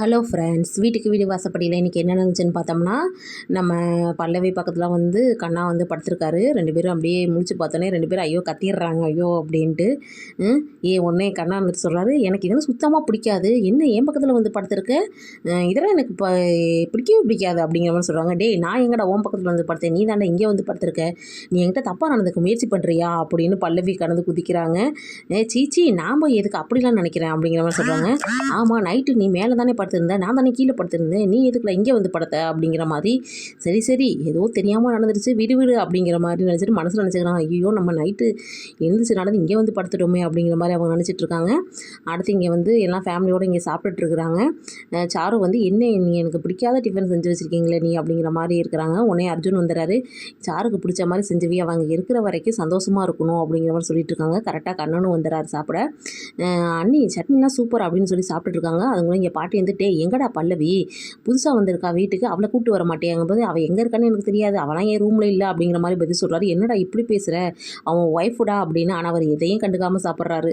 Hello friends, வீட்டுக்கு வீடு வாசப்படியில் இன்றைக்கி என்ன நடந்துச்சுன்னு பார்த்தோம்னா, நம்ம பல்லவி பக்கத்தில் வந்து கண்ணா வந்து படுத்திருக்காரு. 2 பேரும் அப்படியே முழிச்சு பார்த்தோன்னே 2 பேரும் ஐயோ கத்திடுறாங்க ஐயோ அப்படின்ட்டு. உடனே கண்ணா வந்துட்டு சொல்கிறாரு, எனக்கு இதெல்லாம் சுத்தமாக பிடிக்காது, என்ன என் பக்கத்தில் வந்து படுத்திருக்க, இதெல்லாம் எனக்கு பிடிக்கவே பிடிக்காது அப்படிங்கிற மாதிரி சொல்கிறாங்க. டேய், நான் எங்கடா உன் பக்கத்தில் வந்து படுத்தேன், நீ தாண்டா இங்கே வந்து படுத்திருக்க, நீ என்கிட்ட தப்பாக நடந்துக்க முயற்சி பண்ணுறியா அப்படின்னு பல்லவி கடந்து குதிக்கிறாங்க. சீச்சி, நாம் எதுக்கு அப்படிலாம் நினைக்கிறேன் அப்படிங்கிற மாதிரி சொல்கிறாங்க. ஆமாம், நைட்டு நீ மேலே தானே படுத்திருந்தேன், நான் தானே கீழே படுத்திருந்தேன், நீ எதுக்குல இங்கே வந்து படுத்த அப்படிங்கிற மாதிரி. சரி சரி, ஏதோ தெரியாமல் நடந்துருச்சு, விடு விடு அப்படிங்கிற மாதிரி நினச்சிட்டு மனசில் நினச்சிக்கிறாங்க. ஐயோ, நம்ம நைட்டு எழுந்துச்சு நடந்து இங்கே வந்து படுத்துட்டோமே அப்படிங்கிற மாதிரி அவங்க நினச்சிட்டு இருக்காங்க. அடுத்து இங்கே வந்து எல்லாம் ஃபேமிலியோடு இங்கே சாப்பிட்டுட்டு இருக்கிறாங்க. சாரு வந்து என்ன நீ எனக்கு பிடிக்காத டிஃபன் செஞ்சு வச்சுருக்கீங்களே நீ அப்படிங்கிற மாதிரி இருக்கிறாங்க. உடனே அர்ஜுன் வந்துடுறாரு. சாருக்கு பிடிச்ச மாதிரி செஞ்சுவி, அவங்க இருக்கிற வரைக்கும் சந்தோஷமாக இருக்கணும் அப்படிங்கிற மாதிரி சொல்லிட்டு இருக்காங்க. கரெக்டாக கண்ணனும் வந்துடுறாரு சாப்பிட. அண்ணி சட்னிலாம் சூப்பர் அப்படின்னு சொல்லி சாப்பிட்டுட்டு இருக்காங்க. அதுங்களும் இங்கே பாட்டி வந்துட்டு, எங்கடா பல்லவி புதுசாக வந்திருக்கா வீட்டுக்கு, அவளை கூப்பிட்டு வர மாட்டேங்க போது, அவள் எங்கே இருக்கான்னு எனக்கு தெரியாது, அவளாம் என் ரூமில் இல்லை அப்படிங்கிற மாதிரி பதில் சொல்கிறாரு. என்னடா இப்படி பேசுகிற, அவன் ஒய்ஃபுடா அப்படின்னு. ஆனால் அவர் எதையும் கண்டுக்காமல் சாப்பிட்றாரு.